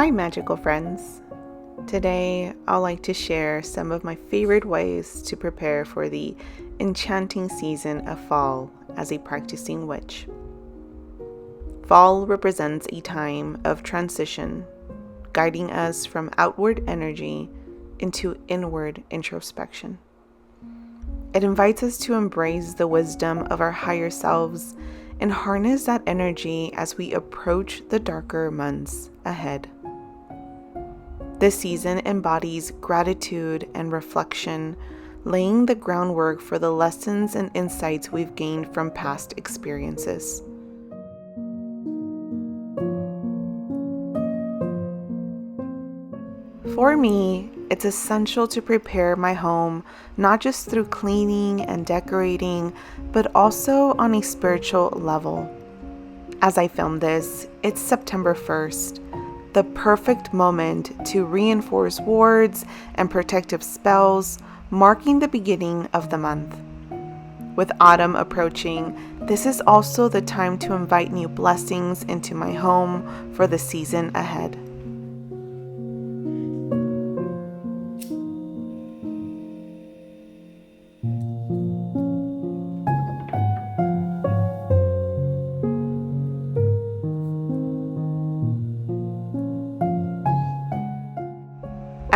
Hi, magical friends. Today, I'd like to share some of my favorite ways to prepare for the enchanting season of fall as a practicing witch. Fall represents a time of transition, guiding us from outward energy into inward introspection. It invites us to embrace the wisdom of our higher selves and harness that energy as we approach the darker months ahead. This season embodies gratitude and reflection, laying the groundwork for the lessons and insights we've gained from past experiences. For me, it's essential to prepare my home not just through cleaning and decorating, but also on a spiritual level. As I film this, it's September 1st, the perfect moment to reinforce wards and protective spells, marking the beginning of the month. With autumn approaching, this is also the time to invite new blessings into my home for the season ahead.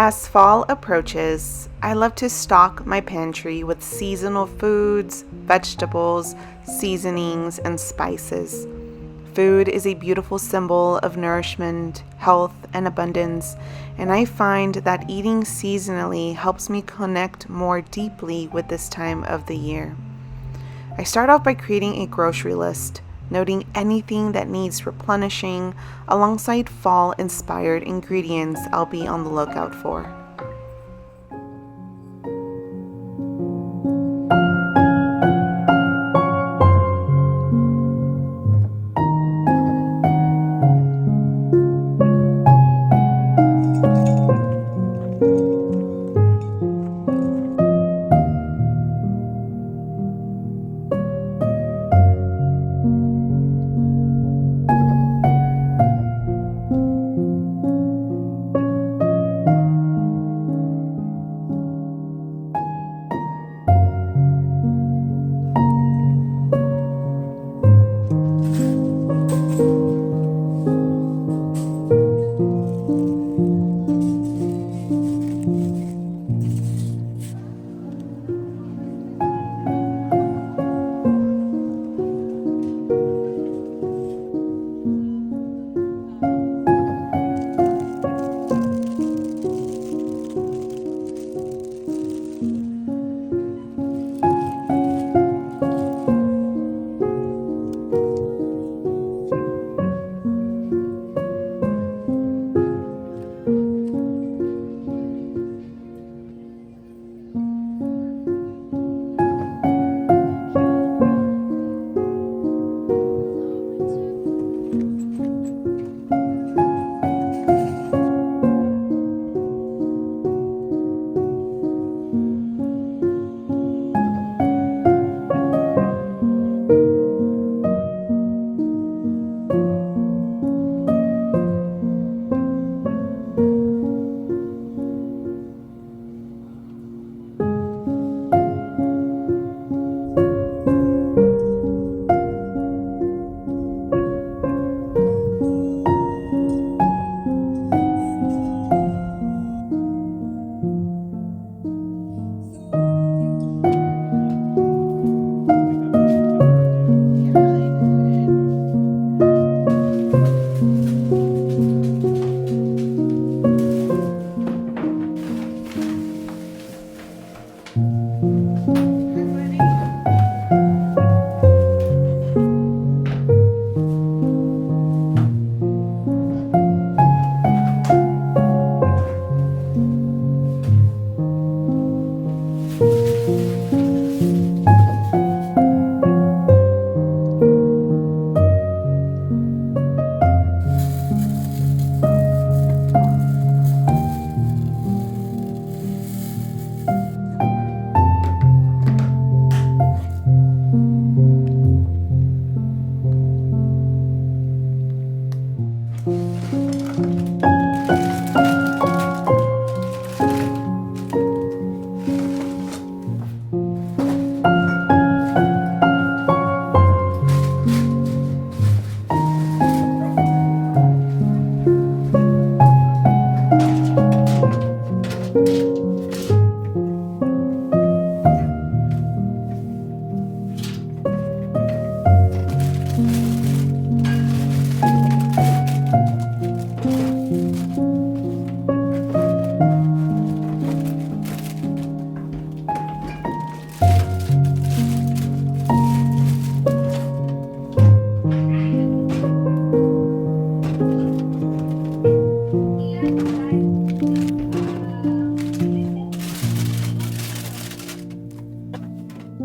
As fall approaches, I love to stock my pantry with seasonal foods, vegetables, seasonings, and spices. Food is a beautiful symbol of nourishment, health, and abundance, and I find that eating seasonally helps me connect more deeply with this time of the year. I start off by creating a grocery list, noting anything that needs replenishing alongside fall-inspired ingredients I'll be on the lookout for.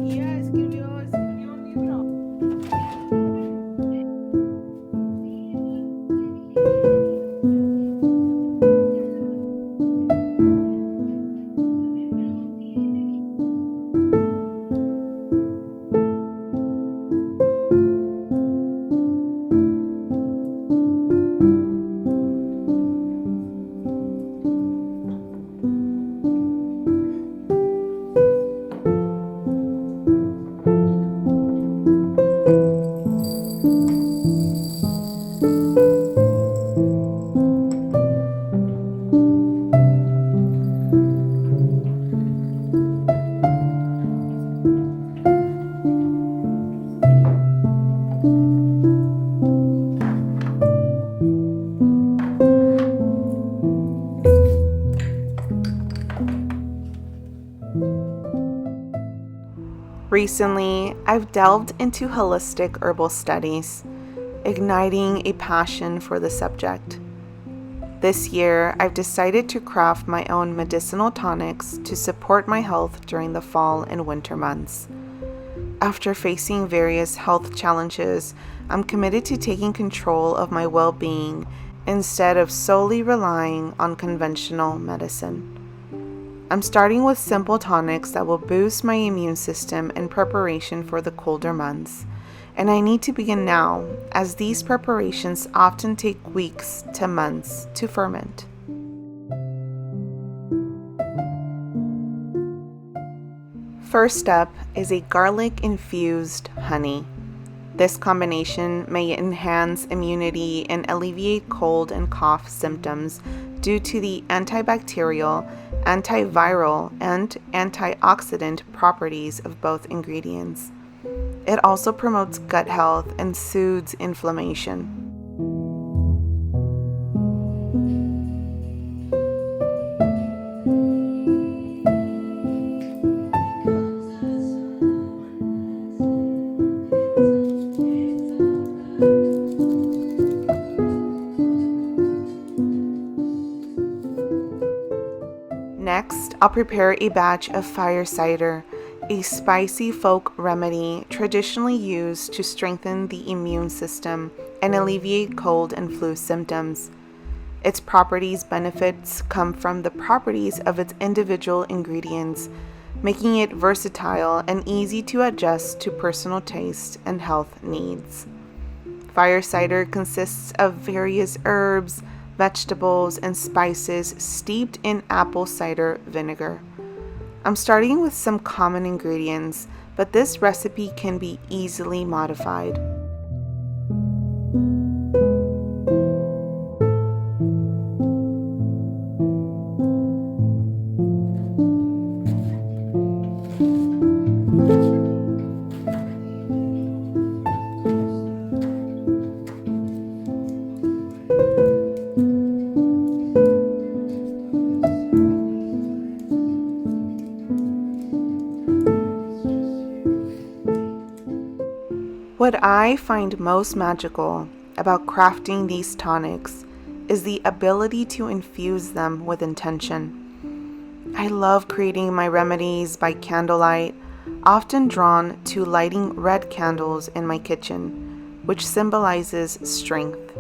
escribió un libro. Recently, I've delved into holistic herbal studies, igniting a passion for the subject. This year, I've decided to craft my own medicinal tonics to support my health during the fall and winter months. After facing various health challenges, I'm committed to taking control of my well-being instead of solely relying on conventional medicine. I'm starting with simple tonics that will boost my immune system in preparation for the colder months. And I need to begin now, as these preparations often take weeks to months to ferment. First up is a garlic-infused honey. This combination may enhance immunity and alleviate cold and cough symptoms due to the antibacterial, antiviral, and antioxidant properties of both ingredients. It also promotes gut health and soothes inflammation. Next, I'll prepare a batch of fire cider, a spicy folk remedy traditionally used to strengthen the immune system and alleviate cold and flu symptoms. Its benefits come from the properties of its individual ingredients, making it versatile and easy to adjust to personal taste and health needs. Fire cider consists of various herbs, vegetables, and spices steeped in apple cider vinegar. I'm starting with some common ingredients, but this recipe can be easily modified. What I find most magical about crafting these tonics is the ability to infuse them with intention. I love creating my remedies by candlelight, often drawn to lighting red candles in my kitchen, which symbolizes strength.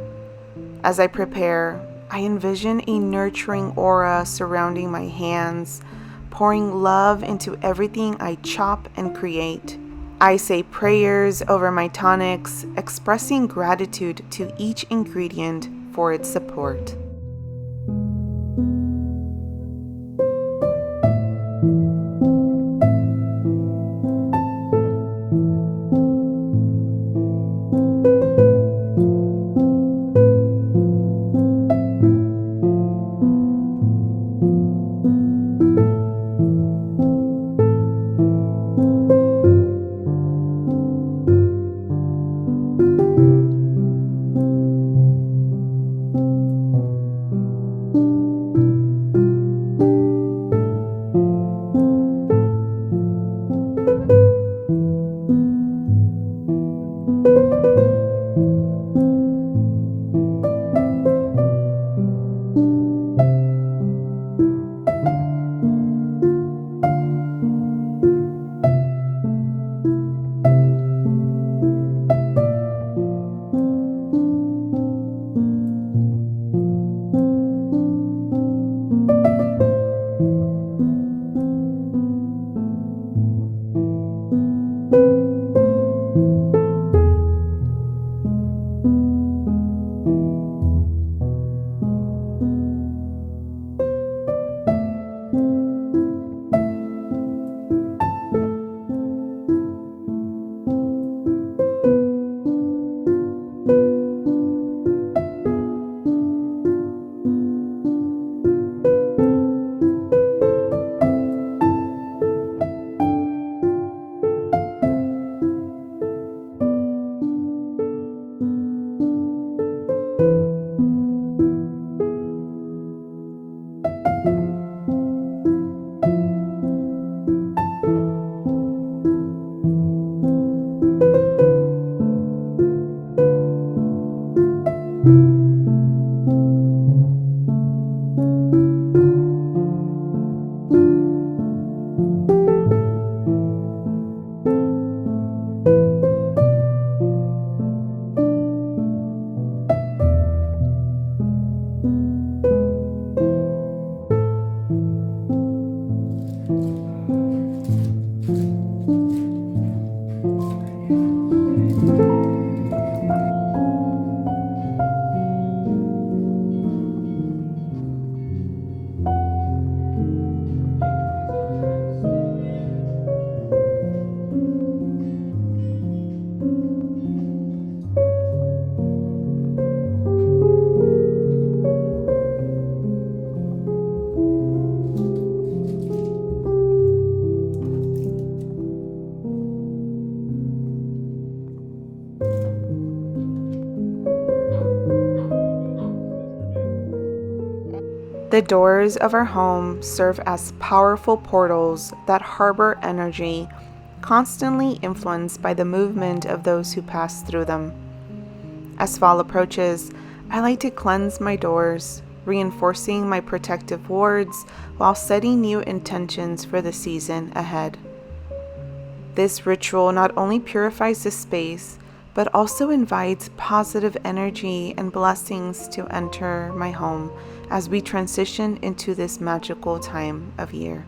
As I prepare, I envision a nurturing aura surrounding my hands, pouring love into everything I chop and create. I say prayers over my tonics, expressing gratitude to each ingredient for its support. The doors of our home serve as powerful portals that harbor energy, constantly influenced by the movement of those who pass through them. As fall approaches, I like to cleanse my doors, reinforcing my protective wards while setting new intentions for the season ahead. This ritual not only purifies the space, but also invites positive energy and blessings to enter my home as we transition into this magical time of year.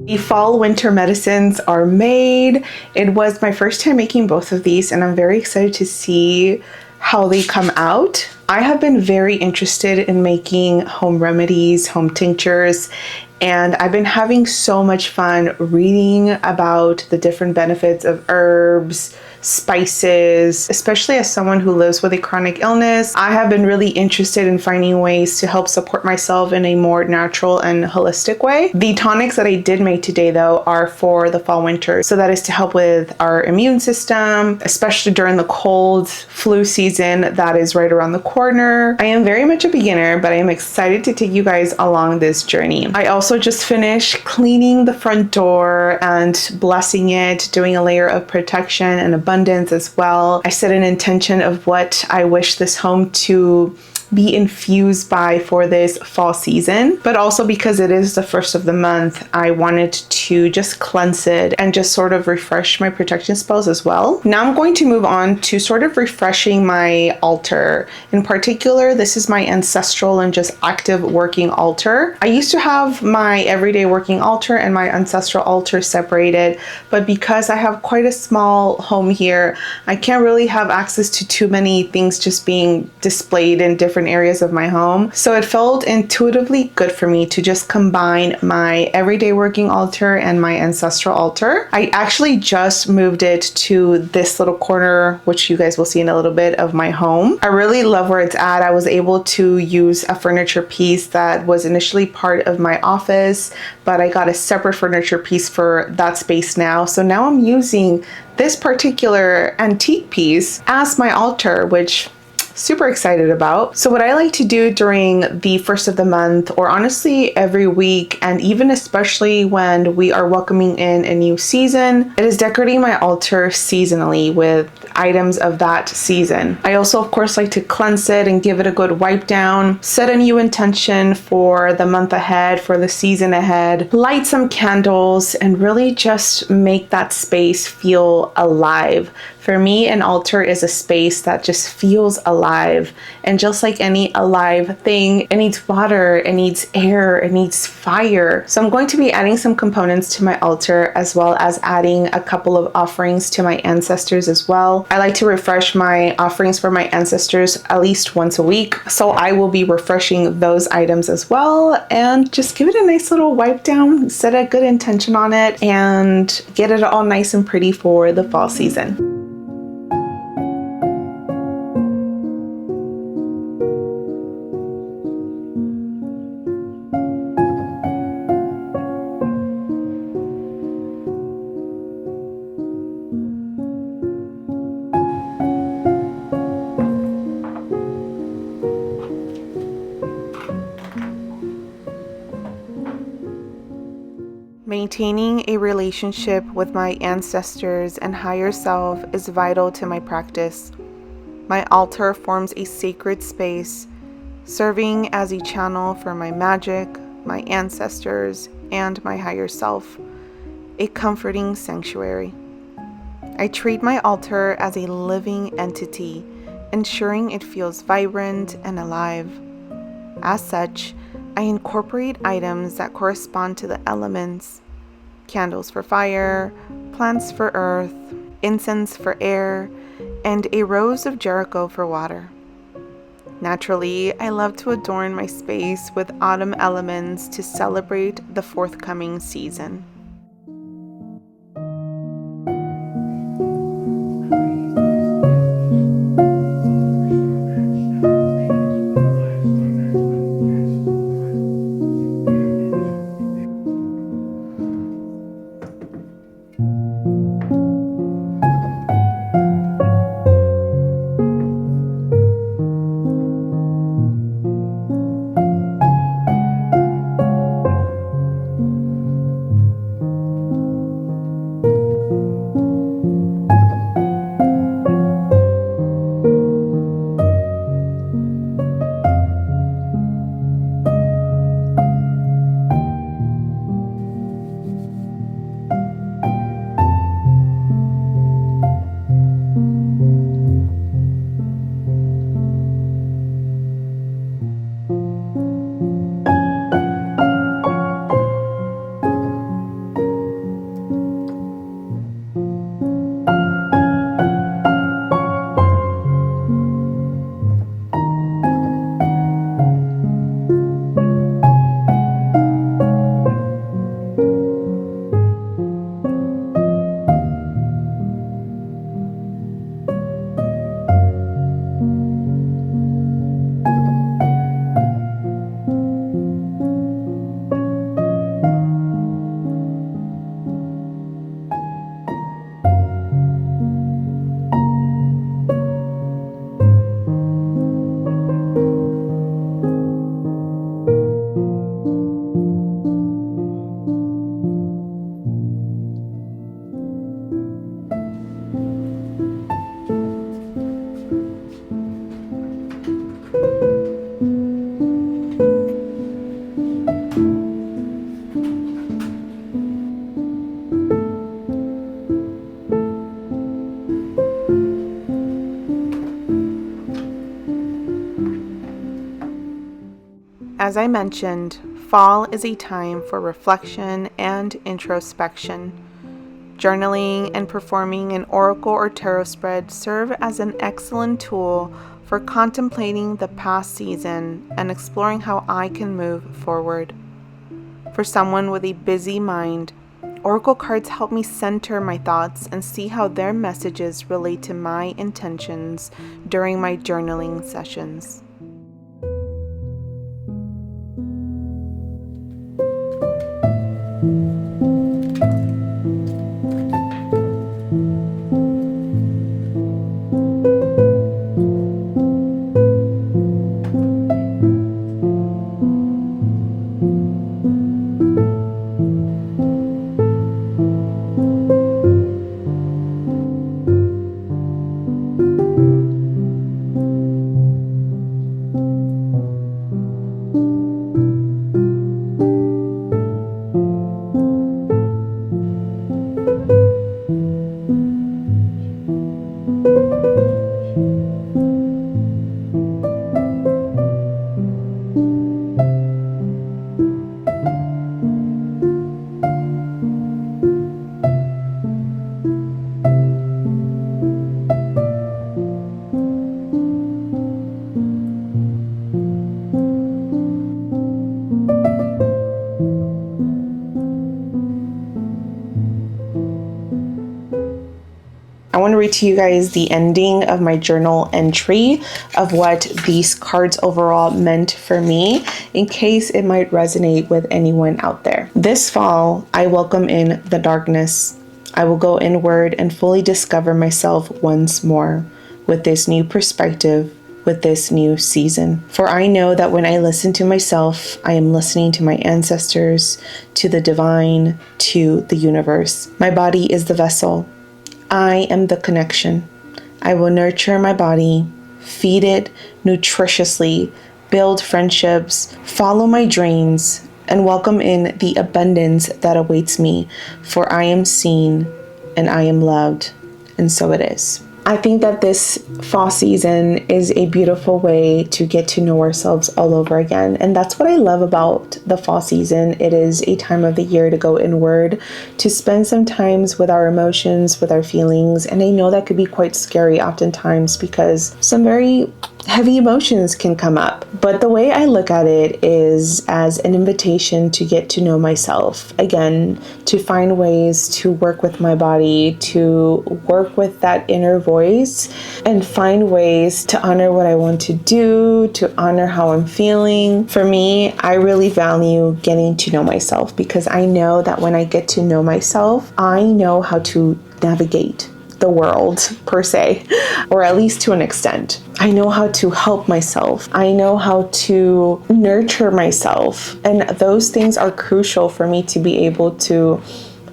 The fall winter medicines are made. It was my first time making both of these, and I'm very excited to see how they come out. I have been very interested in making home remedies, home tinctures, and I've been having so much fun reading about the different benefits of herbs, spices, especially as someone who lives with a chronic illness. I have been really interested in finding ways to help support myself in a more natural and holistic way. The tonics that I did make today, though, are for the fall winter. So that is to help with our immune system, especially during the cold flu season that is right around the corner. I am very much a beginner, but I am excited to take you guys along this journey. I also just finished cleaning the front door and blessing it, doing a layer of protection and abundance as well. I set an intention of what I wish this home to be infused by for this fall season, but also because it is the first of the month, I wanted to just cleanse it and just sort of refresh my protection spells as well. Now I'm going to move on to sort of refreshing my altar. In particular, this is my ancestral and just active working altar. I used to have my everyday working altar and my ancestral altar separated, but because I have quite a small home here, I can't really have access to too many things just being displayed in different areas of my home. So it felt intuitively good for me to just combine my everyday working altar and my ancestral altar. I actually just moved it to this little corner, which you guys will see in a little bit, of my home. I really love where it's at. I was able to use a furniture piece that was initially part of my office, but I got a separate furniture piece for that space now. So now I'm using this particular antique piece as my altar, which super excited about. So what I like to do during the first of the month, or honestly every week, and even especially when we are welcoming in a new season, it is decorating my altar seasonally with items of that season. I also of course like to cleanse it and give it a good wipe down, set a new intention for the month ahead, for the season ahead, light some candles, and really just make that space feel alive. For me, an altar is a space that just feels alive. And just like any alive thing, it needs water, it needs air, it needs fire. So I'm going to be adding some components to my altar, as well as adding a couple of offerings to my ancestors as well. I like to refresh my offerings for my ancestors at least once a week. So I will be refreshing those items as well, and just give it a nice little wipe down, set a good intention on it, and get it all nice and pretty for the fall season. Maintaining a relationship with my ancestors and higher self is vital to my practice. My altar forms a sacred space, serving as a channel for my magic, my ancestors, and my higher self, a comforting sanctuary. I treat my altar as a living entity, ensuring it feels vibrant and alive. As such, I incorporate items that correspond to the elements: candles for fire, plants for earth, incense for air, and a rose of Jericho for water. Naturally, I love to adorn my space with autumn elements to celebrate the forthcoming season. As I mentioned, fall is a time for reflection and introspection. Journaling and performing an oracle or tarot spread serve as an excellent tool for contemplating the past season and exploring how I can move forward. For someone with a busy mind, oracle cards help me center my thoughts and see how their messages relate to my intentions during my journaling sessions. I want to read to you guys the ending of my journal entry of what these cards overall meant for me, in case it might resonate with anyone out there. This fall, I welcome in the darkness. I will go inward and fully discover myself once more with this new perspective, with this new season. For I know that when I listen to myself, I am listening to my ancestors, to the divine, to the universe. My body is the vessel. I am the connection. I will nurture my body, feed it nutritiously, build friendships, follow my dreams, and welcome in the abundance that awaits me, for I am seen and I am loved, and so it is. I think that this fall season is a beautiful way to get to know ourselves all over again. And that's what I love about the fall season. It is a time of the year to go inward, to spend some times with our emotions, with our feelings. And I know that could be quite scary oftentimes because some very heavy emotions can come up. But the way I look at it is as an invitation to get to know myself. Again, to find ways to work with my body, to work with that inner voice, and find ways to honor what I want to do, to honor how I'm feeling. For me, I really value getting to know myself because I know that when I get to know myself, I know how to navigate the world per se, or at least to an extent. I know how to help myself. I know how to nurture myself. And those things are crucial for me to be able to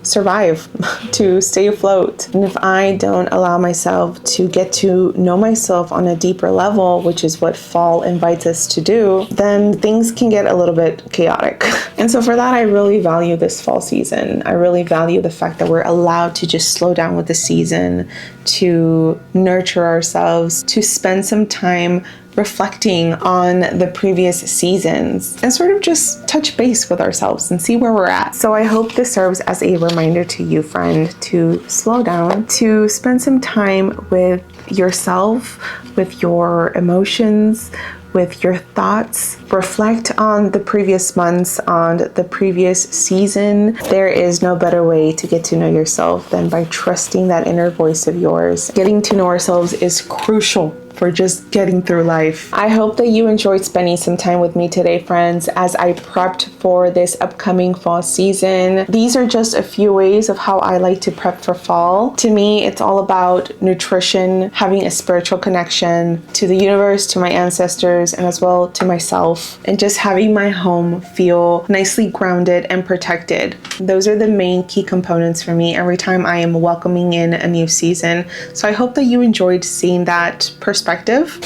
survive, to stay afloat. And if I don't allow myself to get to know myself on a deeper level, which is what fall invites us to do, then things can get a little bit chaotic. And so for that, I really value this fall season. I really value the fact that we're allowed to just slow down with the season, to nurture ourselves, to spend some time reflecting on the previous seasons and sort of just touch base with ourselves and see where we're at. So I hope this serves as a reminder to you, friend, to slow down, to spend some time with yourself, with your emotions, with your thoughts. Reflect on the previous months, on the previous season. There is no better way to get to know yourself than by trusting that inner voice of yours. Getting to know ourselves is crucial for just getting through life. I hope that you enjoyed spending some time with me today, friends, as I prepped for this upcoming fall season. These are just a few ways of how I like to prep for fall. To me, it's all about nutrition, having a spiritual connection to the universe, to my ancestors, and as well to myself, and just having my home feel nicely grounded and protected. Those are the main key components for me every time I am welcoming in a new season. So I hope that you enjoyed seeing that perspective.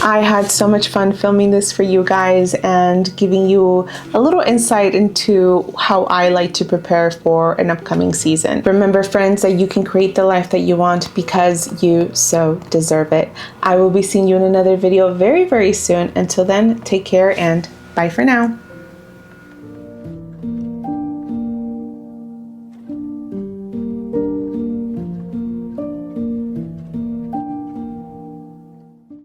I had so much fun filming this for you guys and giving you a little insight into how I like to prepare for an upcoming season. Remember, friends, that you can create the life that you want because you so deserve it. I will be seeing you in another video very, very soon. Until then, take care and bye for now.